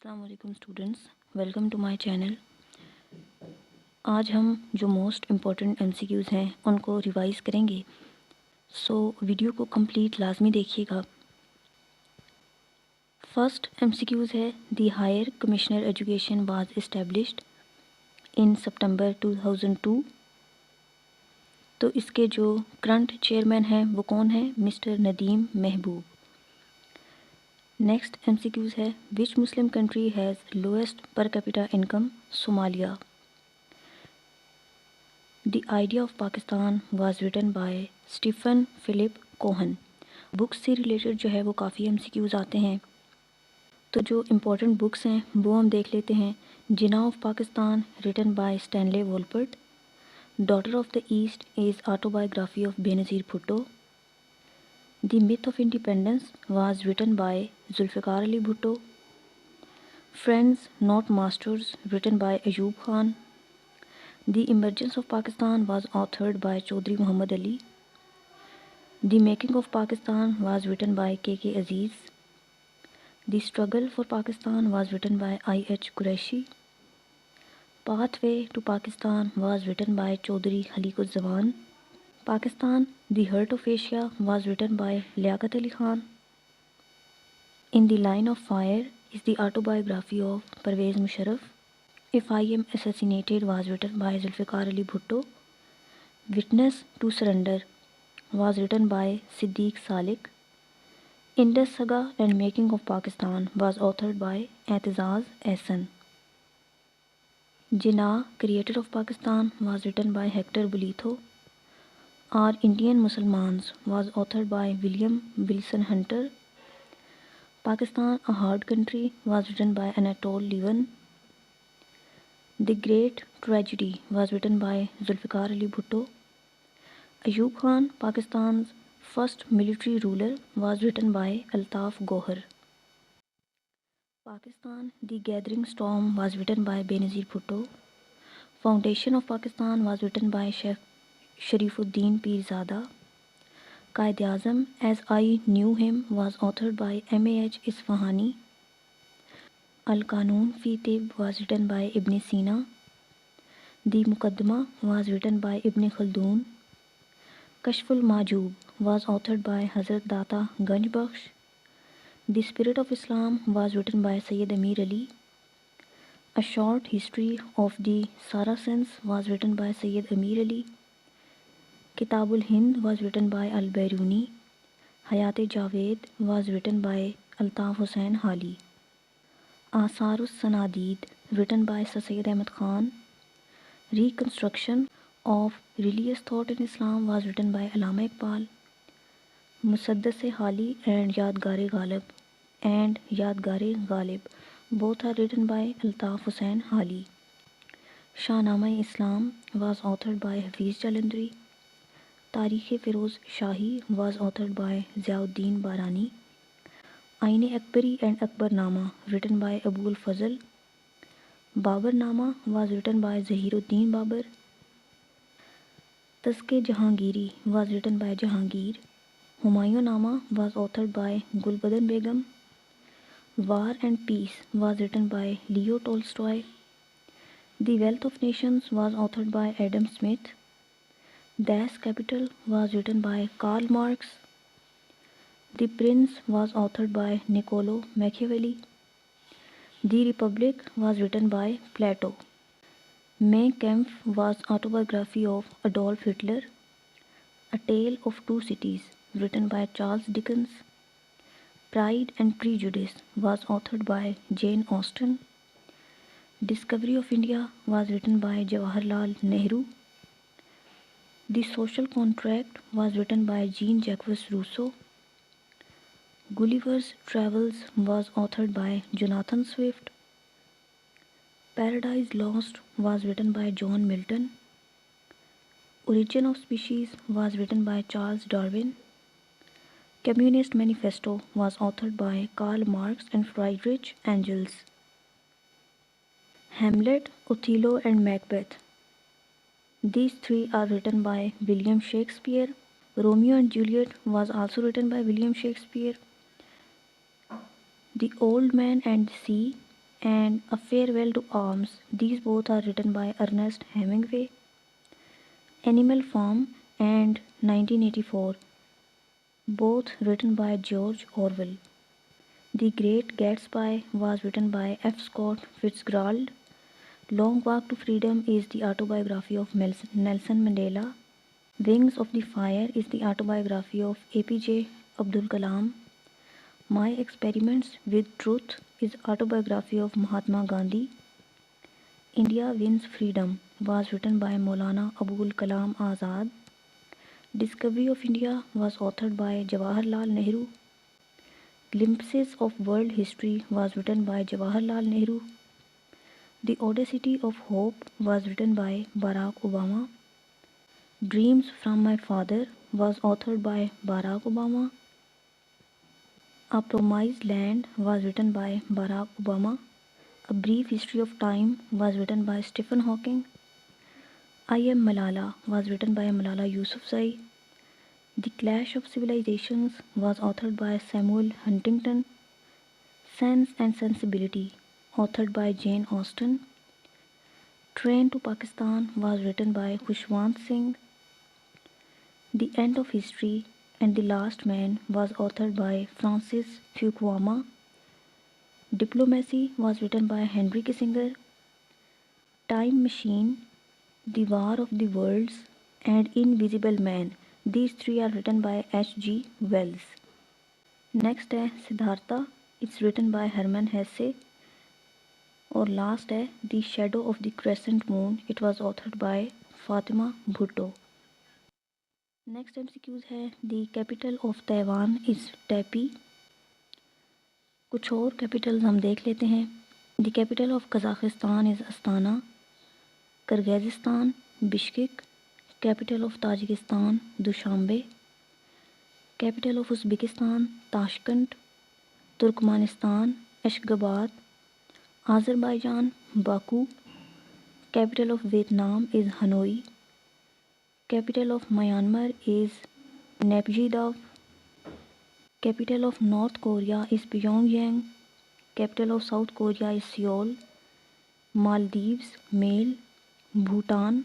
अस्सलाम वालेकुम students, welcome to my channel. आज हम जो मोस्ट इम्पॉर्टेंट एमसीक्यूज़ हैं उनको रिवाइज़ करेंगे। सो वीडियो को कंप्लीट लाजमी देखिएगा। फर्स्ट एमसीक्यूज़ है the higher commissioner education was established in September 2002। तो इसके जो करंट चेयरमैन हैं वो कौन है? मिस्टर नदीम महबूब। नेक्स्ट एमसीक्यूज़ है which Muslim country has lowest per capita income? Somalia. The Idea of Pakistan was written by Stephen Philip Cohen। Books से related जो है वो काफ़ी MCQs आते हैं। तो जो इम्पोर्टेंट बुक्स हैं वो हम देख लेते हैं। Jinnah of Pakistan written by Stanley Wolpert. Daughter of the East is autobiography of Benazir Bhutto. The Myth of Independence was written by Zulfikar Ali Bhutto. Friends Not Masters written by Ayub Khan. The Emergence of Pakistan was authored by Chaudhry Muhammad Ali. The Making of Pakistan was written by K.K. Aziz. The Struggle for Pakistan was written by I.H. Qureshi. Pathway to Pakistan was written by Chaudhry Khaliquzzaman. Pakistan, The Heart of Asia was written by Liaquat Ali Khan. In the Line of Fire is the autobiography of Parvez Musharraf. If I Am Assassinated was written by Zulfikar Ali Bhutto. Witness to Surrender was written by Siddiq Salik. Indus Saga and Making of Pakistan was authored by Aitazaz Ahsan. Jinnah, Creator of Pakistan was written by Hector Bolitho. Our Indian Muslimans was authored by William Wilson Hunter. Pakistan, a Hard Country was written by Anatole Levin. The Great Tragedy was written by Zulfikar Ali Bhutto. Ayub Khan, Pakistan's first military ruler, was written by Altaf Gohar. Pakistan, The Gathering Storm was written by Benazir Bhutto. Foundation of Pakistan was written by Sheikh Sharifuddin Pirzada. Qaid-e-Azam, As I Knew Him, was authored by M.A.H. Isfahani. Al-Qanun fi Tib was written by Ibn Sina. The Muqaddimah was written by Ibn Khaldun. Kashful Majoob was authored by Hazrat Data Ganj Bakhsh. The Spirit of Islam was written by Sayyid Amir Ali. A Short History of the Saracens was written by Sayyid Amir Ali. Kitabul Hind was written by Al-Bairuni. Hayat-e Javed was written by Altaf Hussain Hali. Asarus Sanadid written by Sir Syed Ahmad Khan. Reconstruction of Religious Thought in Islam was written by Allama Iqbal. Musaddas-e Hali and Yadgar-e Ghalib both are written by Altaf Hussain Hali. Shahnama-e-Islam was authored by Hafiz Jalandhari. Tarikh-e-Feroz Shahi was authored by Ziauddin Barani. Ain-e-Akbari and Akbarnama written by Abul Fazl. Babarnama was written by Zahiruddin Babar. Tazk-e-Jahangiri was written by Jahangir. Humayun-Nama was authored by Gulbadan Begum. War and Peace was written by Leo Tolstoy. The Wealth of Nations was authored by Adam Smith. Das Kapital was written by Karl Marx. The Prince was authored by Niccolo Machiavelli. The Republic was written by Plato. Mein Kampf was autobiography of Adolf Hitler. A Tale of Two Cities written by Charles Dickens. Pride and Prejudice was authored by Jane Austen. Discovery of India was written by Jawaharlal Nehru. The Social Contract was written by Jean-Jacques Rousseau. Gulliver's Travels was authored by Jonathan Swift. Paradise Lost was written by John Milton. Origin of Species was written by Charles Darwin. Communist Manifesto was authored by Karl Marx and Friedrich Engels. Hamlet, Othello and Macbeth. These three are written by William Shakespeare. Romeo and Juliet was also written by William Shakespeare. The Old Man and the Sea and A Farewell to Arms. These both are written by Ernest Hemingway. Animal Farm and 1984, both written by George Orwell. The Great Gatsby was written by F. Scott Fitzgerald. Long Walk to Freedom is the autobiography of Nelson Mandela. Wings of the Fire is the autobiography of APJ Abdul Kalam. My Experiments with Truth is autobiography of Mahatma Gandhi. India Wins Freedom was written by Maulana Abul Kalam Azad. Discovery of India was authored by Jawaharlal Nehru. Glimpses of World History was written by Jawaharlal Nehru. The Audacity of Hope was written by Barack Obama. Dreams from My Father was authored by Barack Obama. A Promised Land was written by Barack Obama. A Brief History of Time was written by Stephen Hawking. I Am Malala was written by Malala Yousafzai. The Clash of Civilizations was authored by Samuel Huntington. Sense and Sensibility, authored by Jane Austen. Train to Pakistan was written by Khushwant Singh. The End of History and The Last Man was authored by Francis Fukuyama. Diplomacy was written by Henry Kissinger. Time Machine, The War of the Worlds, and Invisible Man. These three are written by H.G. Wells. Next है Siddhartha, it's written by Hermann Hesse. और last है The Shadow of the Crescent Moon, it was authored by Fatima Bhutto. Next MCQs है the capital of Taiwan is Taipei. कुछ और capitals हम देख लेते हैं. The capital of Kazakhstan is Astana. Kyrgyzstan Bishkek. Capital of Tajikistan Dushanbe. Capital of Uzbekistan Tashkent. Turkmenistan Ashgabat. Azerbaijan Baku. Capital of Vietnam is Hanoi. Capital of Myanmar is Naypyidaw. Capital of North Korea is Pyongyang. Capital of South Korea is Seoul. Maldives Male. Bhutan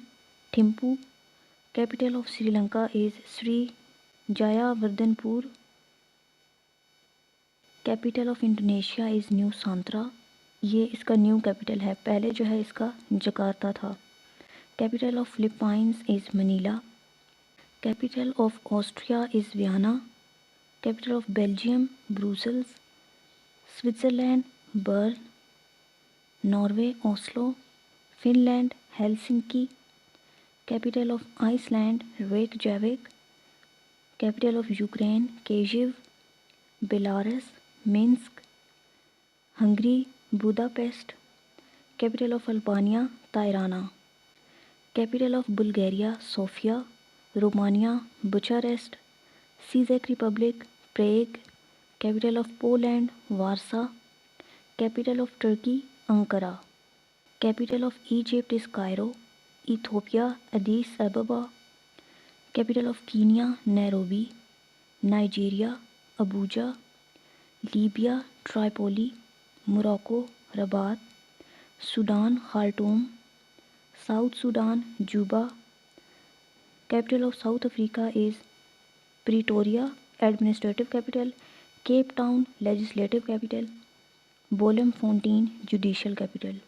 Thimphu. Capital of Sri Lanka is Sri Jayawardenepura. Capital of Indonesia is Nusantara. ये इसका new capital है, पहले जो है इसका Jakarta था. Capital of Philippines is Manila. Capital of Austria is Vienna. Capital of Belgium Brussels. Switzerland Bern. Norway Oslo. Finland Helsinki. Capital of Iceland Reykjavik. Capital of Ukraine Kyiv. Belarus Minsk. Hungary Budapest. Capital of Albania Tirana. Capital of Bulgaria Sofia. Romania Bucharest. सीज़ेक Republic Prague. Capital of Poland Warsaw. Capital of Turkey Ankara. Capital of Egypt is Cairo. Ethiopia Addis Ababa. Capital of Kenya Nairobi. Nigeria Abuja. Libya Tripoli. Morocco Rabat. Sudan Khartoum. South Sudan Juba. Capital of South Africa is Pretoria administrative capital. Cape Town legislative capital. Bloemfontein judicial capital.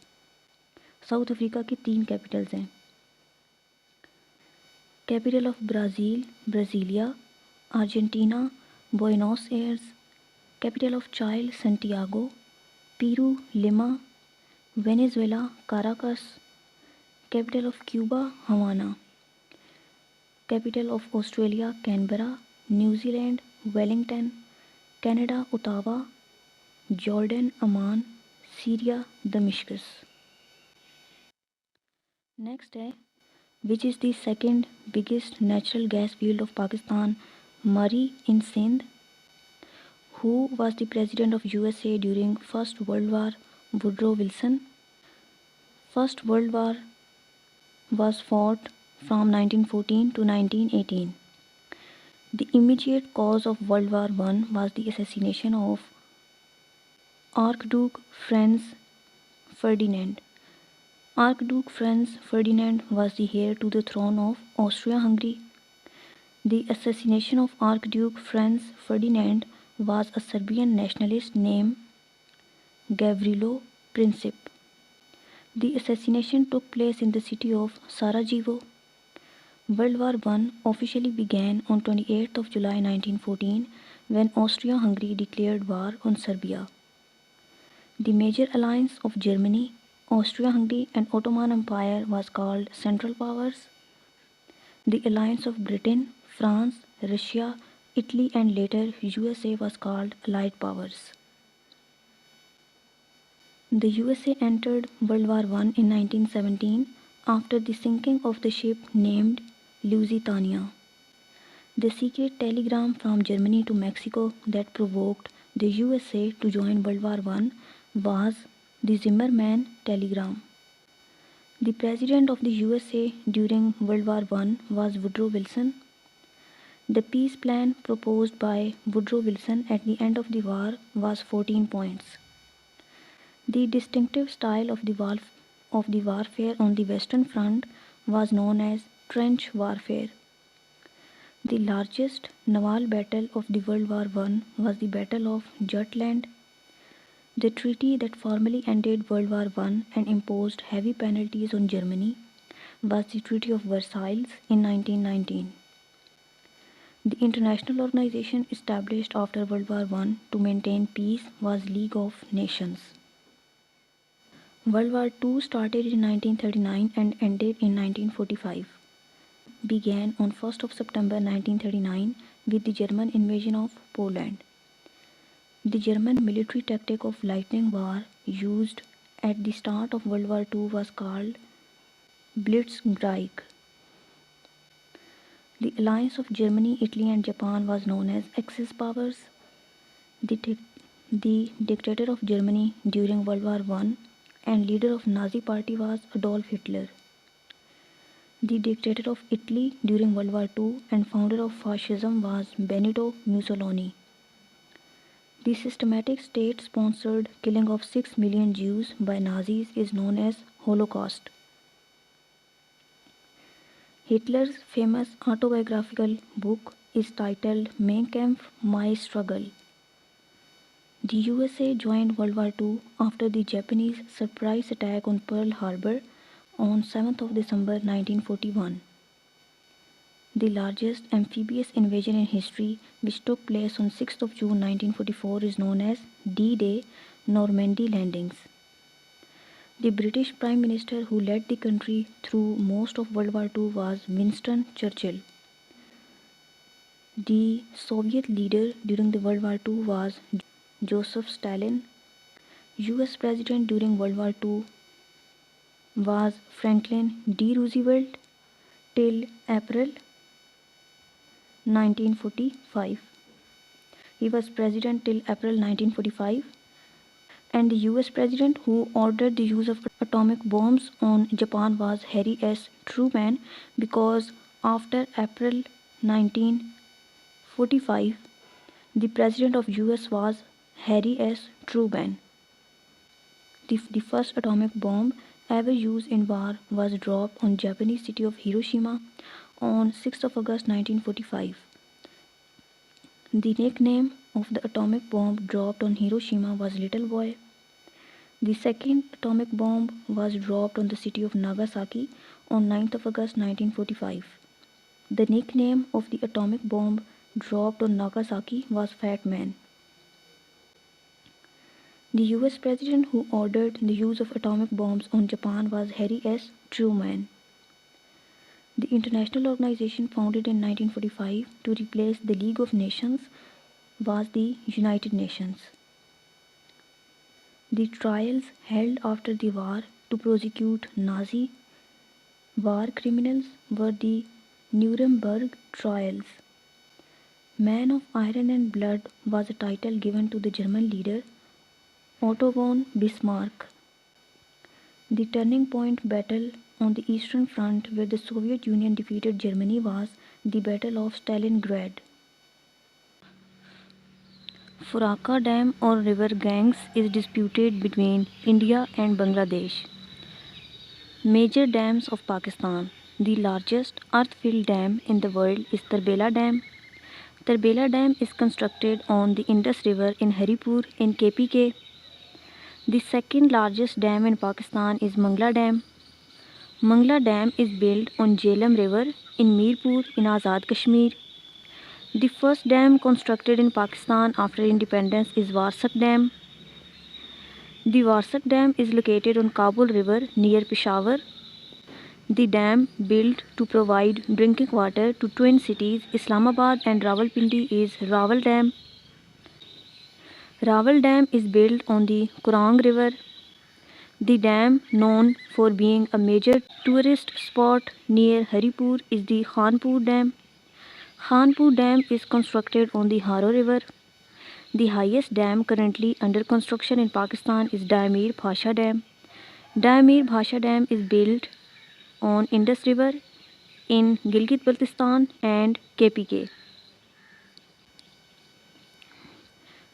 South Africa की 3 capitals हैं. Capital of Brazil Brasilia. Argentina Buenos Aires. Capital of Chile Santiago. Peru Lima. Venezuela Caracas. Capital of Cuba Havana. Capital of Australia Canberra. New Zealand Wellington. Canada Ottawa. Jordan Amman. Syria Damascus. Next है which is the second biggest natural gas field of Pakistan. Mari in Sindh. Who was the president of USA during First World War. Woodrow Wilson. First World War was fought from 1914 to 1918. The immediate cause of World War I was the assassination of Archduke Franz Ferdinand. Archduke Franz Ferdinand was the heir to the throne of Austria-Hungary. The assassination of Archduke Franz Ferdinand was a Serbian nationalist named Gavrilo Princip. The assassination took place in the city of Sarajevo. World War I officially began on 28th of July 1914 when Austria-Hungary declared war on Serbia. The major alliance of Germany, Austria-Hungary and Ottoman Empire was called Central Powers. The alliance of Britain, France, Russia, Italy and later USA was called Allied Powers. The USA entered World War I in 1917 after the sinking of the ship named Lusitania. The secret telegram from Germany to Mexico that provoked the USA to join World War I was the Zimmermann telegram. The President of the USA during World War I was Woodrow Wilson. The peace plan proposed by Woodrow Wilson at the end of the war was 14 points. The distinctive style of the warfare on the Western Front was known as trench warfare. The largest naval battle of the World War I was the Battle of Jutland. The treaty that formally ended World War I and imposed heavy penalties on Germany was the Treaty of Versailles in 1919. The international organization established after World War I to maintain peace was League of Nations. World War II started in 1939 and ended in 1945. Began on 1st of September 1939 with the German invasion of Poland. The German military tactic of lightning war used at the start of World War II was called Blitzkrieg. The alliance of Germany, Italy and Japan was known as Axis powers. The dictator of Germany during World War I and leader of Nazi party was Adolf Hitler. The dictator of Italy during World War II and founder of fascism was Benito Mussolini. The systematic state-sponsored killing of 6 million Jews by Nazis is known as Holocaust. Hitler's famous autobiographical book is titled Mein Kampf, My Struggle. The USA joined World War II after the Japanese surprise attack on Pearl Harbor on 7th of December 1941. The largest amphibious invasion in history, which took place on 6th of June 1944, is known as D-Day Normandy landings. The British Prime Minister who led the country through most of World War II was Winston Churchill. The Soviet leader during the World War II was Joseph Stalin. US President during World War II was Franklin D. Roosevelt till April 1945. He was president till April 1945. And the US president who ordered the use of atomic bombs on Japan was Harry S. Truman, because after April 1945, the president of US was Harry S. Truman. The first atomic bomb ever used in war was dropped on Japanese city of Hiroshima on 6th of August 1945. The nickname of the atomic bomb dropped on Hiroshima was Little Boy. The second atomic bomb was dropped on the city of Nagasaki on 9th of August 1945. The nickname of the atomic bomb dropped on Nagasaki was Fat Man. The US president who ordered the use of atomic bombs on Japan was Harry S. Truman. The international organization founded in 1945 to replace the League of Nations was the United Nations. The trials held after the war to prosecute Nazi war criminals were the Nuremberg trials. Man of Iron and Blood was a title given to the German leader Otto von Bismarck. The turning point battle on the Eastern Front where the Soviet Union defeated Germany was the Battle of Stalingrad. Farakka Dam or River Ganges is disputed between India and Bangladesh. Major dams of Pakistan. The largest earth-filled dam in the world is Tarbela Dam. Tarbela Dam is constructed on the Indus River in Haripur in KPK. The second largest dam in Pakistan is Mangla Dam. Mangla Dam is built on Jhelum River in Mirpur in Azad Kashmir. The first dam constructed in Pakistan after independence is Warsak Dam. The Warsak Dam is located on Kabul River near Peshawar. The dam, built to provide drinking water to twin cities Islamabad and Rawalpindi, is Rawal Dam. Rawal Dam is built on the Kurang River. The dam, known for being a major tourist spot near Haripur, is the Khanpur Dam. Khanpur Dam is constructed on the Haro River. The highest dam currently under construction in Pakistan is Daimir Bhasha Dam. Daimir Bhasha Dam is built on Indus River in Gilgit-Baltistan and KPK.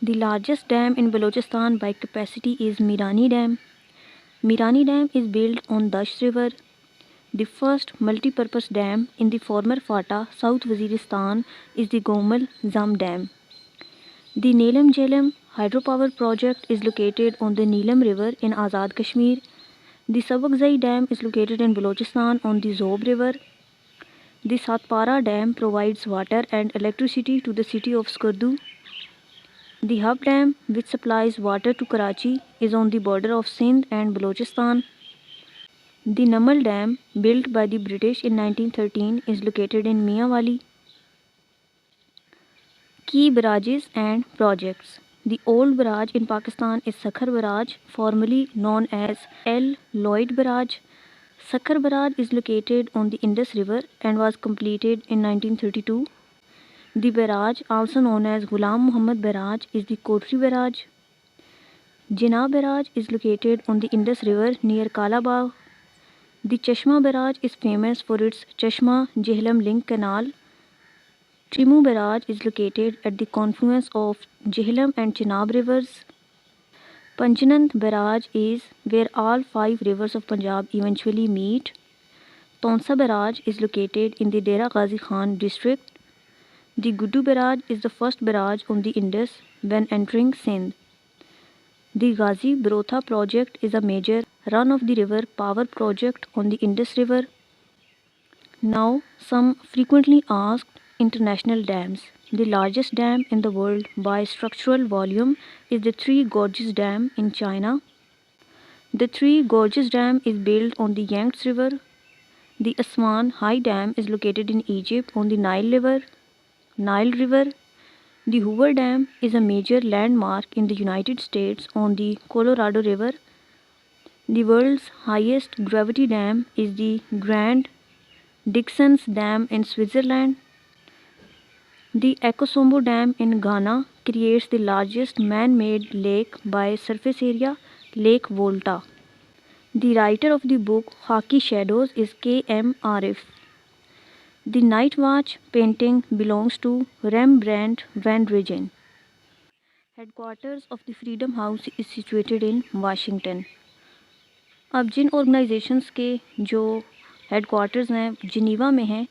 The largest dam in Balochistan by capacity is Mirani Dam. Mirani Dam is built on Dasht River. The first multi-purpose dam in the former FATA, South Waziristan, is the Gomal Zam Dam. The Neelam Jhelum hydropower project is located on the Neelam River in Azad Kashmir. The Sabakzai Dam is located in Balochistan on the Zob River. The Satpara Dam provides water and electricity to the city of Skardu. The Hub Dam, which supplies water to Karachi, is on the border of Sindh and Balochistan. The Namal Dam, built by the British in 1913, is located in Mianwali. Key barrages and projects. The old barrage in Pakistan is Sakhar Barrage, formerly known as L. Lloyd Barrage. Sakhar Barrage is located on the Indus River and was completed in 1932. The barrage, also known as Ghulam Muhammad Barrage, is the Kotri Barrage. Jinnah Barrage is located on the Indus River near Kalabagh. The Chashma Barrage is famous for its Chashma Jhelum Link Canal. Trimu Barrage is located at the confluence of Jhelum and Chenab rivers. Panjnant Barrage is where all 5 rivers of Punjab eventually meet. Tonsa Barrage is located in the Dera Ghazi Khan district. The Guddu Barrage is the first barrage on the Indus when entering Sindh. The Ghazi Brotha project is a major run-of-the-river power project on the Indus River. Now, some frequently asked international dams. The largest dam in the world by structural volume is the Three Gorges Dam in China. The Three Gorges Dam is built on the Yangtze River. The Aswan High Dam is located in Egypt on the Nile River. The Hoover Dam is a major landmark in the United States on the Colorado River. The world's highest gravity dam is the Grand Dixons Dam in Switzerland. The Ekosombo Dam in Ghana creates the largest man-made lake by surface area, Lake Volta. The writer of the book Khaki Shadows is K.M. Arif. The Night Watch painting belongs to Rembrandt van Rijn. Headquarters of the Freedom House is situated in Washington. अब जिन organisations के जो headquarters हैं Geneva में हैं,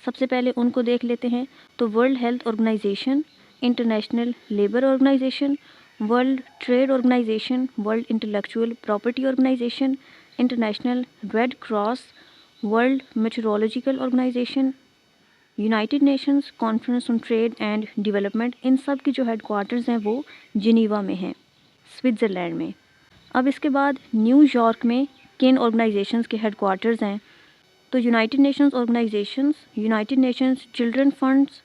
सबसे पहले उनको देख लेते हैं। तो World Health Organization, International Labour Organization, World Trade Organization, World Intellectual Property Organization, International Red Cross, World Meteorological Organization, United Nations Conference on Trade and Development, इन सब के जो हेडक्वार्टर्स हैं वो जिनीवा में हैं, स्विट्ज़रलैंड में। अब इसके बाद न्यूयॉर्क में किन ऑर्गेनाइजेशंस के हेडक्वार्टर्स हैं? तो United Nations Organizations, United Nations Children Funds,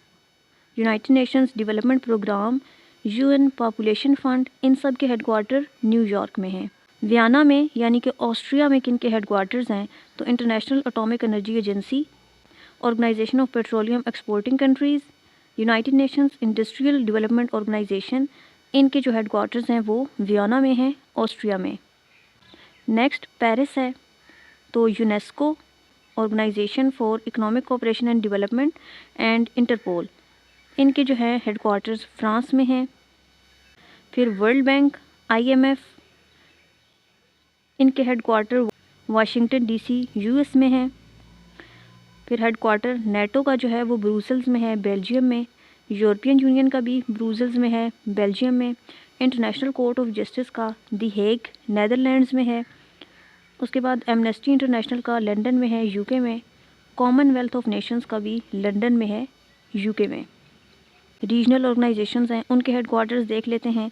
United Nations Development Programme, UN Population Fund, इन सब के हेडक्वार्टर न्यूयॉर्क में हैं। वियना में यानी कि ऑस्ट्रिया में किन के हेडक्वार्टर्स हैं? तो International Atomic Energy Agency, Organisation of Petroleum Exporting Countries, United Nations Industrial Development Organisation, इनके जो हेडक्वार्टर्स हैं वो वियना में हैं, ऑस्ट्रिया में। नेक्स्ट पेरिस है, तो UNESCO, Organisation for Economic Cooperation and Development, and Interpol, इनके जो है हेडक्वार्टर्स फ्रांस में हैं। फिर वर्ल्ड बैंक, IMF, इनके हेडक्वार्टर वाशिंगटन DC US में है। फिर हेडक्वार्टर नेटो का जो है वो ब्रुसेल्स में है, बेल्जियम में। यूरोपियन यूनियन का भी ब्रुसेल्स में है, बेल्जियम में। इंटरनेशनल कोर्ट ऑफ जस्टिस का दी हेग, नेदरलैंड्स में है। उसके बाद एमनेस्टी इंटरनेशनल का लंदन में है, UK में। कॉमनवेल्थ ऑफ नेशंस का भी लंदन में है, UK में। रीजनल ऑर्गेनाइजेशंस हैं, उनके हेडक्वार्टर्स देख लेते हैं।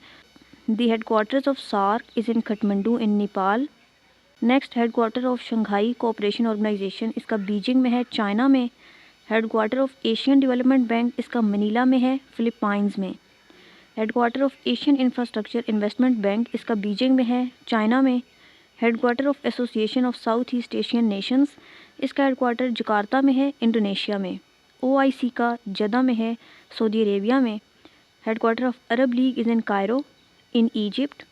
The headquarters of SAARC is in Kathmandu in Nepal. Next, headquarter of Shanghai Cooperation Organization, इसका बीजिंग में है, चाइना में। Headquarter of Asian Development Bank, इसका मनीला में है, फिलीपाइंस में। Headquarter of Asian Infrastructure Investment Bank, इसका बीजिंग में है, चाइना में। Headquarter of Association of South East Asian Nations, इसका हेडक्वार्टर जकार्ता में है, इंडोनेशिया में। OIC का जदा में है, सऊदी अरेबिया में। Headquarter of Arab League is in Cairo in Egypt.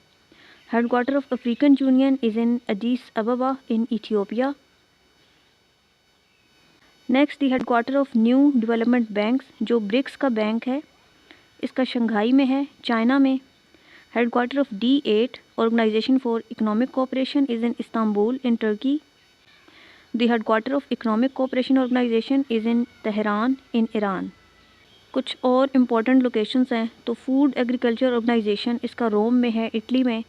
Headquarter of African Union is in Addis Ababa in Ethiopia. Next, the headquarter of New Development Banks, जो BRICS का bank है, इसका Shanghai में है, China में। Headquarter of D8 Organization for Economic Cooperation is in Istanbul in Turkey. The headquarter of Economic Cooperation Organization is in Tehran in Iran. कुछ और important locations हैं, तो फूड एग्रीकल्चर ऑर्गेनाइजेशन, इसका रोम में है, इटली में।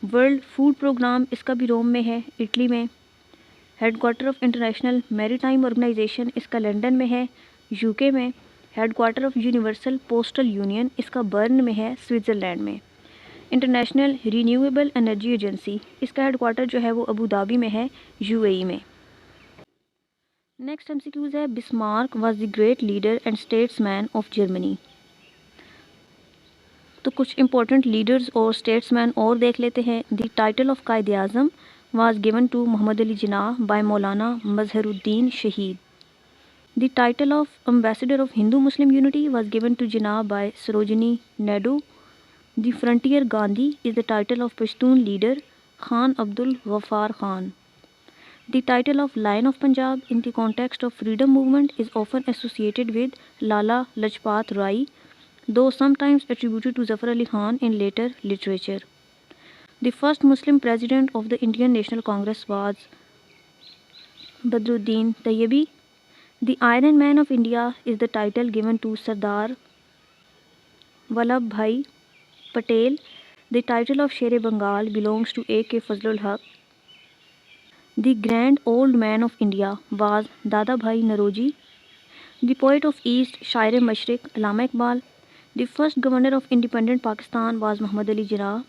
वर्ल्ड फूड प्रोग्राम, इसका भी रोम में है, इटली में। Headquarter of International Maritime Organisation, इसका लंदन में है, UK में। Headquarter of Universal Postal Union, इसका बर्न में है, स्विट्ज़रलैंड में। इंटरनेशनल रीन्यूएबल एनर्जी एजेंसी, इसका हेडक्वार्टर जो है वो अबू धाबी में है, UAE में। नेक्स्ट MCQs है, Bismarck was the great leader and statesman of Germany. तो कुछ इंपॉर्टेंट लीडर्स और स्टेट्समैन और देख लेते हैं। The title of Quaid Azam was given to Mohammad Ali Jinnah by Maulana Mazharuddin Shaheed. The title of ambassador of Hindu Muslim unity was given to Jinnah by Sarojini Naidu. The Frontier Gandhi is the title of Pashtun leader Khan Abdul Ghaffar Khan. The title of Lion of Punjab in the context of freedom movement is often associated with Lala Lajpat Rai, though sometimes attributed to Zafar Ali Khan in later literature. The first Muslim president of the Indian National Congress was Badruddin Tayyibi. The Iron Man of India is the title given to Sardar Vallabhbhai Patel. The title of Sher Bengal belongs to A.K. Fazlul Haq. The grand old man of India was Dada Bhai Naroji. The poet of East, Shair-e-Mashriq, Allama Iqbal. The first governor of independent Pakistan was Muhammad Ali Jinnah.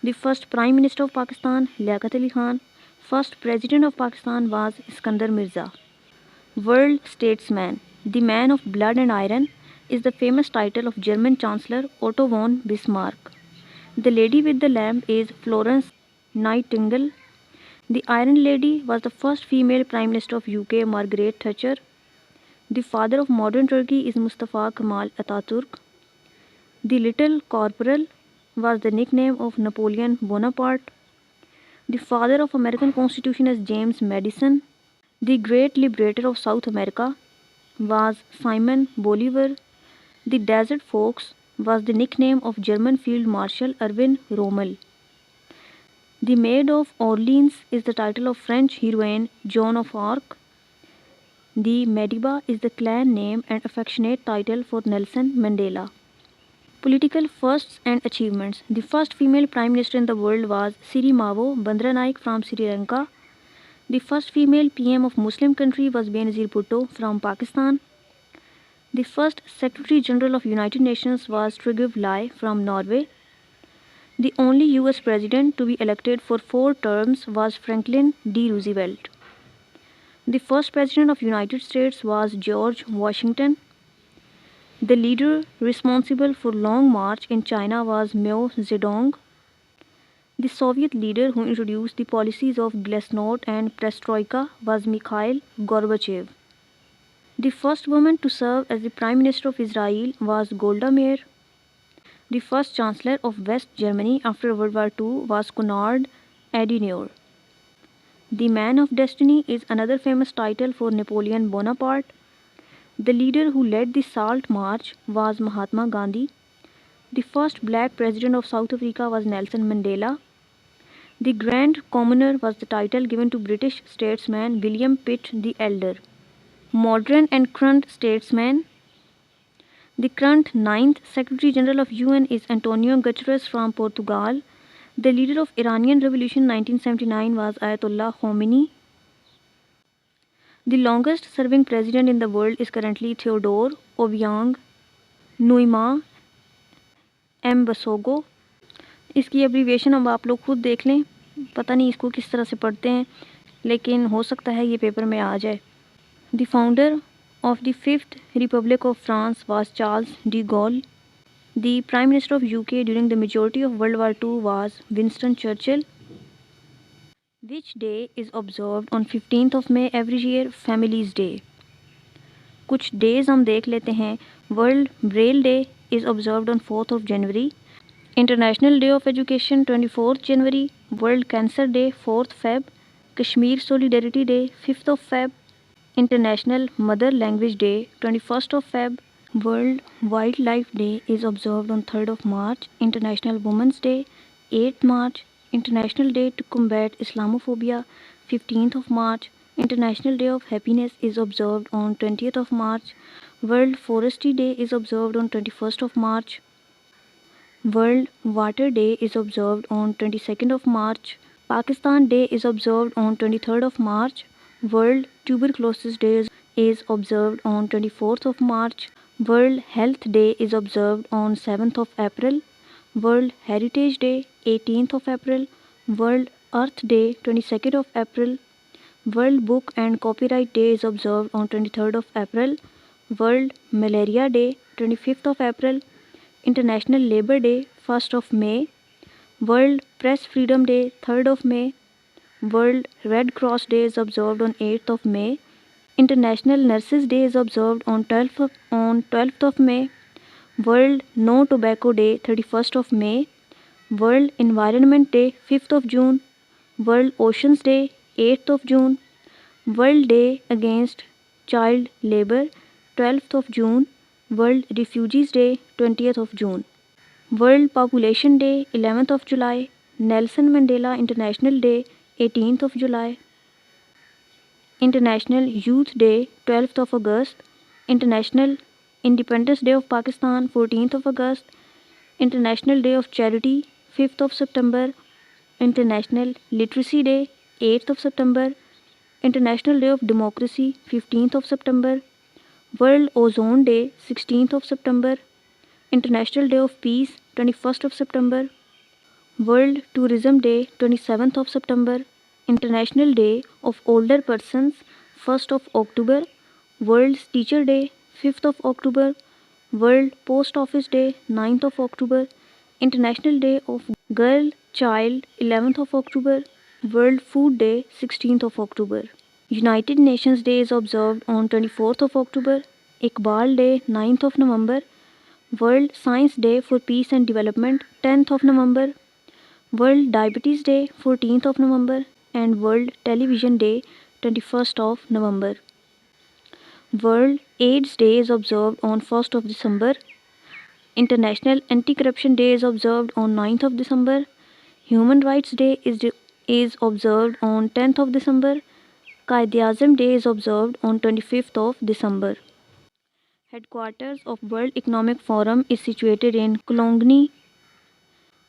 The first prime minister of Pakistan, Liaquat Ali Khan. First president of Pakistan was Iskandar Mirza. World statesman, the man of blood and iron, is the famous title of German Chancellor Otto von Bismarck. The lady with the lamp is Florence Nightingale. The Iron Lady was the first female Prime Minister of UK, Margaret Thatcher. The father of modern Turkey is Mustafa Kemal Atatürk. The Little Corporal was the nickname of Napoleon Bonaparte. The father of American Constitution is James Madison. The great liberator of South America was Simon Bolivar. The Desert Fox was the nickname of German Field Marshal Erwin Rommel. The Maid of Orleans is the title of French heroine Joan of Arc. The Mediba is the clan name and affectionate title for Nelson Mandela. Political firsts and achievements. The first female prime minister in the world was Sirimavo Bandaranaike from Sri Lanka. The first female PM of Muslim country was Benazir Bhutto from Pakistan. The first Secretary General of United Nations was Trygve Lie from Norway. The only US president to be elected for 4 terms was Franklin D. Roosevelt. The first president of United States was George Washington. The leader responsible for Long March in China was Mao Zedong. The Soviet leader who introduced the policies of Glasnost and Perestroika was Mikhail Gorbachev. The first woman to serve as the Prime Minister of Israel was Golda Meir. The first Chancellor of West Germany after World War II was Konrad Adenauer. The Man of Destiny is another famous title for Napoleon Bonaparte. The leader who led the Salt March was Mahatma Gandhi. The first black president of South Africa was Nelson Mandela. The Grand Commoner was the title given to British statesman William Pitt the Elder. Modern and current statesman. The current ninth Secretary General of UN is Antonio Guterres from Portugal. The leader of Iranian Revolution 1979 was Ayatollah Khomeini. The longest serving president in the world is currently Theodore Obiang Nguema Mbasogo. इसकी abbreviation अब आप लोग खुद देख लें, पता नहीं इसको किस तरह से पढ़ते हैं, लेकिन हो सकता है ये पेपर में आ जाए. The founder of the Fifth Republic of France was Charles de Gaulle. The Prime Minister of UK during the majority of World War II was Winston Churchill. Which day is observed on 15th of May every year? Families Day. कुछ days हम देख लेते हैं. World Braille Day is observed on 4th of January. International Day of Education 24th January. World Cancer Day 4th Feb. Kashmir Solidarity Day 5th of Feb. International Mother Language Day 21st of Feb. World Wildlife Day is observed on 3rd of March. International Women's Day 8th March. International Day to Combat Islamophobia 15th of March. International Day of Happiness is observed on 20th of March. World Forestry Day is observed on 21st of March. World Water Day is observed on 22nd of March. Pakistan Day is observed on 23rd of March. World Tuberculosis Day is observed on 24th of March. World Health Day is observed on 7th of April. World Heritage Day 18th of April. World Earth Day 22nd of April. World Book and Copyright Day is observed on 23rd of April. World Malaria Day 25th of April. International Labour Day 1st of May. World Press Freedom Day 3rd of May. World Red Cross Day is observed on 8th of May. International Nurses Day is observed on 12th of May. World No Tobacco Day 31st of May. World Environment Day 5th of June. World Oceans Day 8th of June. World Day Against Child Labour 12th of June. World Refugees Day 20th of June. World Population Day 11th of July. Nelson Mandela International Day 18th of July. International Youth Day 12th of August. International Independence Day of Pakistan 14th of August. International Day of Charity 5th of September. International Literacy Day 8th of September. International Day of Democracy 15th of September. World Ozone Day 16th of September. International Day of Peace 21st of September. World Tourism Day 27th of September. International Day of Older Persons 1st of October. World Teacher Day 5th of October. World Post Office Day 9th of October. International Day of Girl Child 11th of October. World Food Day 16th of October. United Nations Day is observed on 24th of October. Iqbal Day 9th of November. World Science Day for Peace and Development 10th of November. World Diabetes Day 14th of November and World Television Day 21st of November. World AIDS Day is observed on 1st of December. International Anti-Corruption Day is observed on 9th of December. Human Rights Day is observed on 10th of December. Quaid-e-Azam Day is observed on 25th of December. Headquarters of World Economic Forum is situated in Cologne.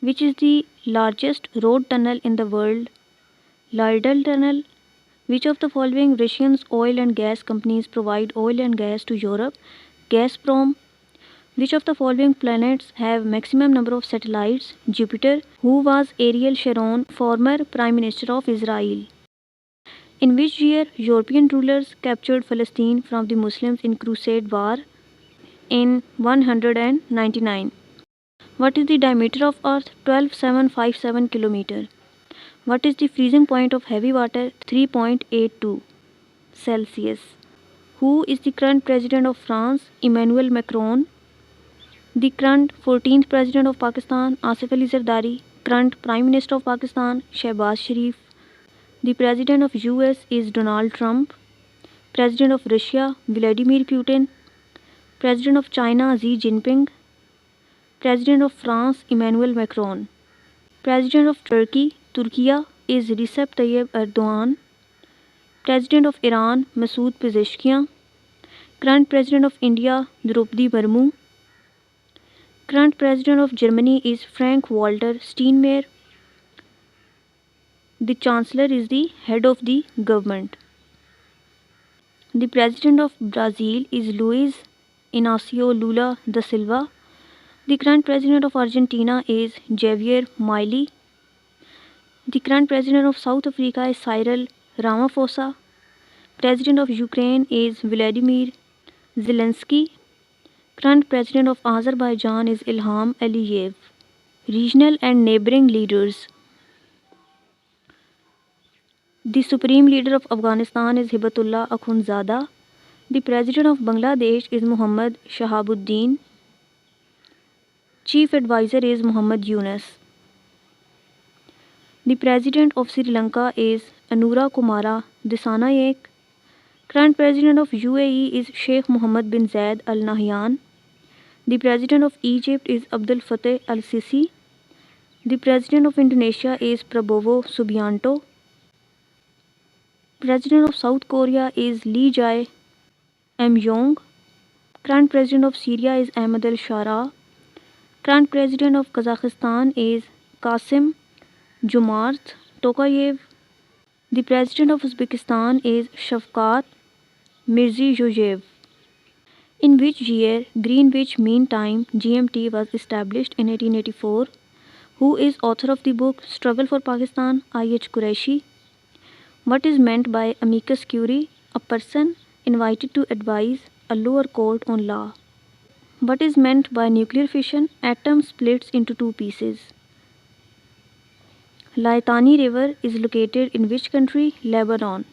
Which is the largest road tunnel in the world? Lidl Tunnel. Which of the following Russian oil and gas companies provide oil and gas to Europe? Gazprom. Which of the following planets have maximum number of satellites? Jupiter. Who was Ariel Sharon, former Prime Minister of Israel? In which year European rulers captured Palestine from the Muslims in Crusade War? In 199. What is the diameter of Earth? 12,757 km. What is the freezing point of heavy water? 3.82 Celsius. Who is the current president of France? Emmanuel Macron. The current 14th president of Pakistan? Asif Ali Zardari. Current Prime Minister of Pakistan? Shehbaz Sharif. The president of US is Donald Trump. President of Russia? Vladimir Putin. President of China? Xi Jinping. President of France, Emmanuel Macron. President of Turkey, Turkiya, is Recep Tayyip Erdogan. President of Iran, Masoud Pezeshkian. Current President of India, Draupadi Murmu. Current President of Germany is Frank-Walter Steinmeier. The Chancellor is the head of the government. The President of Brazil is Luiz Inácio Lula da Silva. The current President of Argentina is Javier Milei. The current President of South Africa is Cyril Ramaphosa. President of Ukraine is Vladimir Zelensky. Current President of Azerbaijan is Ilham Aliyev. Regional and neighboring leaders. The Supreme Leader of Afghanistan is Hibatullah Akhundzada. The President of Bangladesh is Muhammad Shahabuddin. Chief Advisor is Muhammad Yunus. The President of Sri Lanka is Anura Kumara Dissanayake. Current President of UAE is Sheikh Mohammed bin Zayed Al Nahyan. The President of Egypt is Abdel Fattah al-Sisi. The President of Indonesia is Prabowo Subianto. President of South Korea is Lee Jae-myung. Current President of Syria is Ahmad al-Shara. Current President of Kazakhstan is Kasim Jomart Tokayev. The President of Uzbekistan is Shavkat Mirziyoyev. In which year Greenwich Mean Time (GMT) was established in 1884? Who is author of the book Struggle for Pakistan? I.H. Qureshi. What is meant by amicus curiae? A person invited to advise a lower court on law. What is meant by nuclear fission? Atom splits into two pieces. Laitani River is located in which country? Lebanon.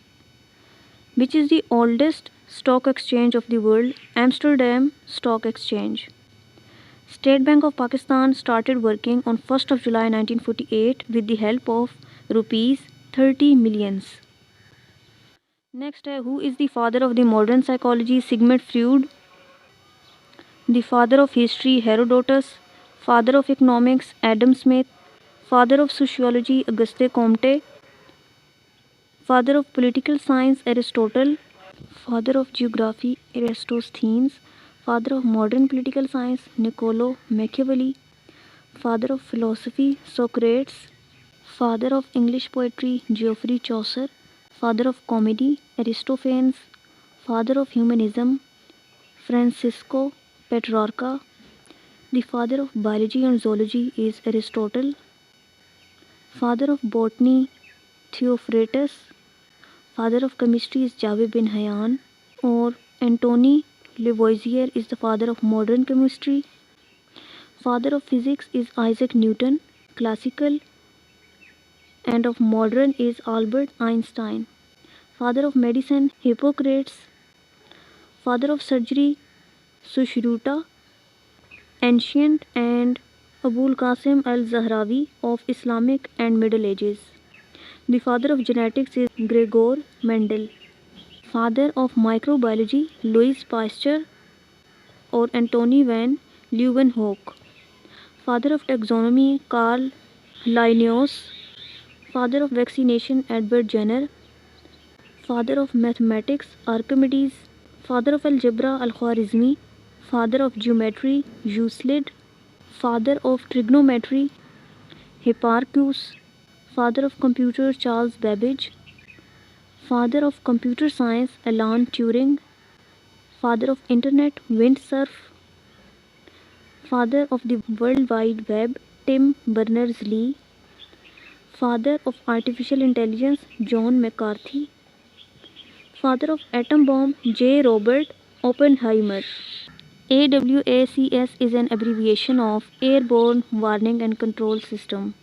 Which is the oldest stock exchange of the world? Amsterdam Stock Exchange. State Bank of Pakistan started working on 1st of July 1948 with the help of rupees 30 millions. Next, who is the father of the modern psychology? Sigmund Freud. The father of history, Herodotus. Father of economics, Adam Smith. Father of sociology, Auguste Comte. Father of political science, Aristotle. Father of geography, Eratosthenes. Father of modern political science, Niccolo Machiavelli. Father of philosophy, Socrates. Father of English poetry, Geoffrey Chaucer. Father of comedy, Aristophanes. Father of humanism, Francisco Petrarca. The father of biology and zoology is Aristotle. Father of botany, Theophrastus. Father of chemistry is Javed bin Hayyan. Or Antony Lavoisier is the father of modern chemistry. Father of physics is Isaac Newton. Classical and of modern is Albert Einstein. Father of medicine, Hippocrates. Father of surgery, Sushruta. Ancient and Abul Qasim al-Zahrawi of Islamic and Middle Ages. The father of genetics is Gregor Mendel. Father of microbiology, Louis Pasteur or Antony van Leeuwenhoek. Father of taxonomy, Carl Linnaeus. Father of vaccination, Edward Jenner. Father of mathematics, Archimedes. Father of algebra, Al-Khwarizmi. Father of geometry, Euclid. Father of trigonometry, Hipparchus. Father of computer, Charles Babbage. Father of computer science, Alan Turing. Father of internet, Vint Cerf. Father of the World Wide Web, Tim Berners-Lee. Father of artificial intelligence, John McCarthy. Father of atom bomb, J. Robert Oppenheimer. AWACS is an abbreviation of Airborne Warning and Control System.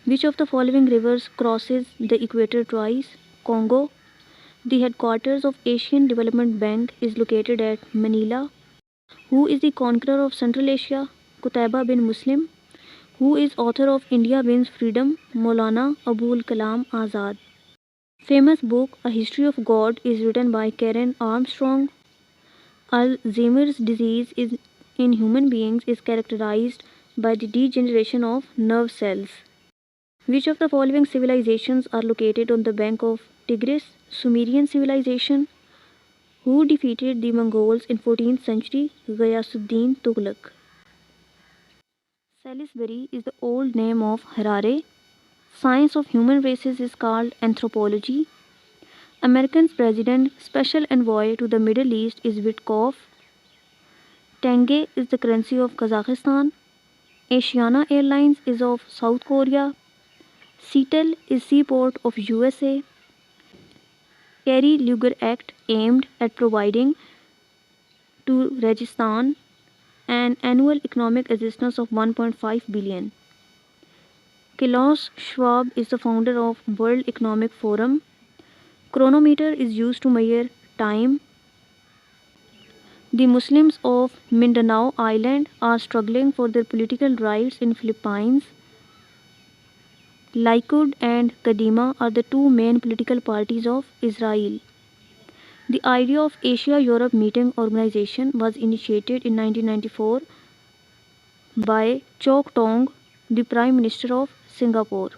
Which of the following rivers crosses the equator twice? Congo. The headquarters of Asian Development Bank is located at Manila. Who is the conqueror of Central Asia? Qutaiba bin Muslim. Who is author of India Wins Freedom? Maulana Abul Kalam Azad. Famous book A History of God is written by Karen Armstrong. Alzheimer's disease in human beings is characterized by the degeneration of nerve cells. Which of the following civilizations are located on the bank of Tigris? Sumerian civilization. Who defeated the Mongols in 14th century? Ghayasuddin Tughlaq. Salisbury is the old name of Harare. Science of human races is called anthropology. American's president special envoy to the Middle East is Witkoff. Tenge is the currency of Kazakhstan. Asiana Airlines is of South Korea. Seattle is seaport of USA. Kerry-Lugar Act aimed at providing to Rajasthan an annual economic assistance of 1.5 billion. Klaus Schwab is the founder of World Economic Forum. Chronometer is used to measure time. The Muslims of Mindanao Island are struggling for their political rights in Philippines. Likud and Kadima are the two main political parties of Israel. The idea of Asia-Europe Meeting Organization was initiated in 1994 by Chok Tong, the Prime Minister of Singapore.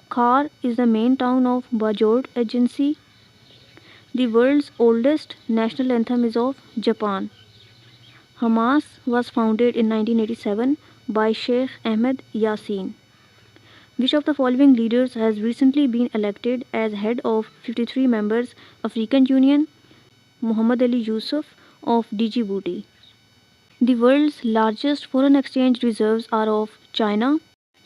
Khar is the main town of Bajod Agency. The world's oldest national anthem is of Japan. Hamas was founded in 1987 by Sheikh Ahmed Yassin. Which of the following leaders has recently been elected as head of 53 members African Union? Muhammad Ali Yusuf of Djibouti. The world's largest foreign exchange reserves are of China.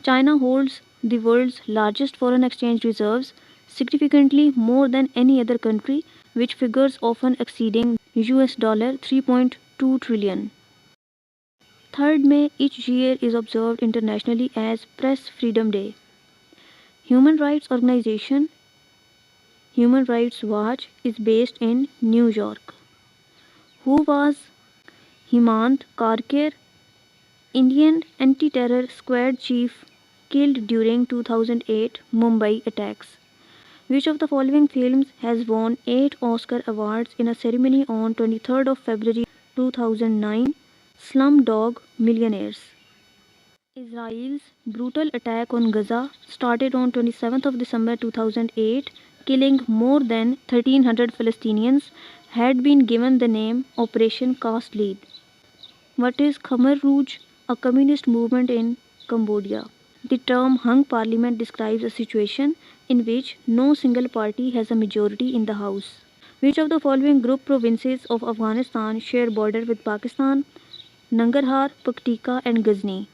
China holds the world's largest foreign exchange reserves, significantly more than any other country, which figures often exceeding $3.2 trillion. 3rd May each year is observed internationally as Press Freedom Day. Human rights organization Human Rights Watch is based in New York. Who was Hemant Karkare, Indian anti-terror squad chief, killed during 2008 Mumbai attacks? Which of the following films has won 8 Oscar awards in a ceremony on 23rd of February 2009? Slumdog Millionaires. Israel's brutal attack on Gaza started on 27th of December 2008, killing more than 1,300 Palestinians, had been given the name Operation Cast Lead. What is Khmer Rouge? A communist movement in Cambodia. The term hung parliament describes a situation in which no single party has a majority in the House. Which of the following group provinces of Afghanistan share border with Pakistan? Nangarhar, Paktika and Ghazni.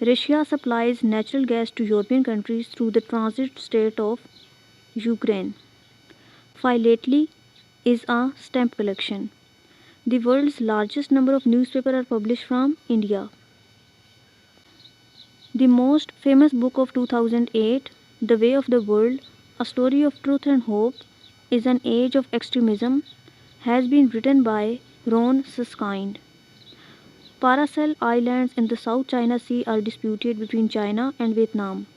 Russia supplies natural gas to European countries through the transit state of Ukraine. Philately is a stamp collection. The world's largest number of newspapers are published from India. The most famous book of 2008, The Way of the World, A Story of Truth and Hope, is an Age of Extremism, has been written by Ron Suskind. Paracel Islands in the South China Sea are disputed between China and Vietnam.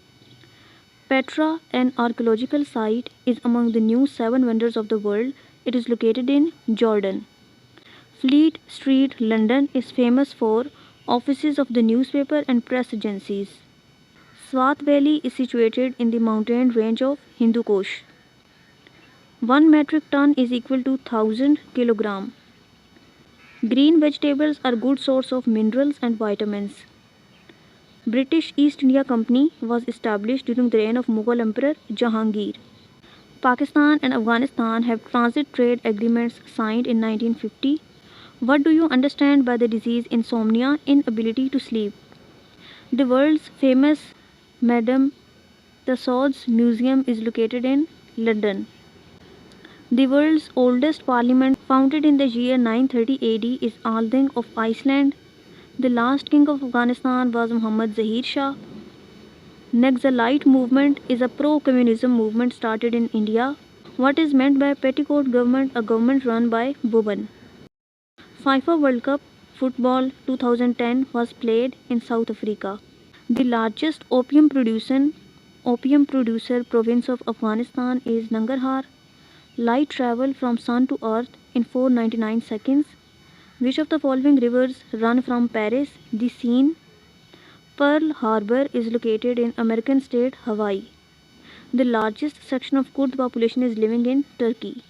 Petra, an archaeological site, is among the new 7 wonders of the world. It is located in Jordan. Fleet Street, London is famous for offices of the newspaper and press agencies. Swat Valley is situated in the mountain range of Hindu Kush. 1 metric ton is equal to 1000 kilogram. Green vegetables are good source of minerals and vitamins. British East India Company was established during the reign of Mughal Emperor Jahangir. Pakistan and Afghanistan have transit trade agreements signed in 1950. What do you understand by the disease insomnia, inability to sleep? The world's famous Madame Tussauds Museum is located in London. The world's oldest parliament, founded in the year 930 AD, is Althing of Iceland. The last king of Afghanistan was Muhammad Zahir Shah. Naxalite movement is a pro-communism movement started in India. What is meant by petticoat government? A government run by women. FIFA World Cup Football 2010 was played in South Africa. The largest opium producer province of Afghanistan is Nangarhar. Light travel from sun to earth in 499 seconds. Which of the following rivers run from Paris? The Seine, Pearl Harbor is located in American state Hawaii. The largest section of Kurd population is living in Turkey.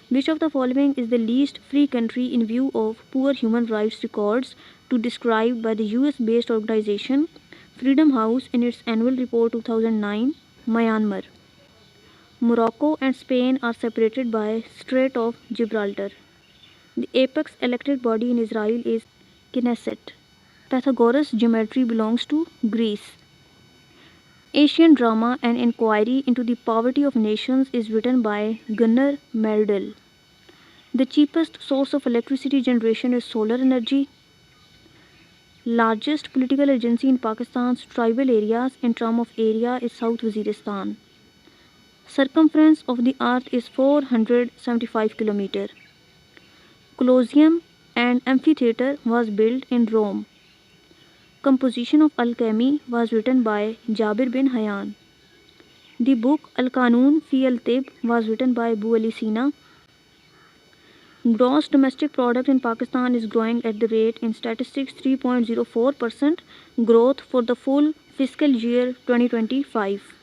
Which of the following is the least free country in view of poor human rights records to described by the US-based organization Freedom House in its annual report 2009? Myanmar. Morocco and Spain are separated by Strait of Gibraltar. The apex elected body in Israel is Knesset. Pythagoras geometry belongs to Greece. Asian drama An Inquiry into the Poverty of Nations is written by Gunnar Myrdal. The cheapest source of electricity generation is solar energy. Largest political agency in Pakistan's tribal areas in terms of area is South Waziristan. Circumference of the earth is 475 km. Colosseum and amphitheatre was built in Rome. Composition of Al-Kami was written by Jabir bin Hayyan. The book Al-Qanun fi al-Tib was written by Abu Ali Sina. Gross domestic product in Pakistan is growing at the rate in statistics 3.04% growth for the full fiscal year 2025.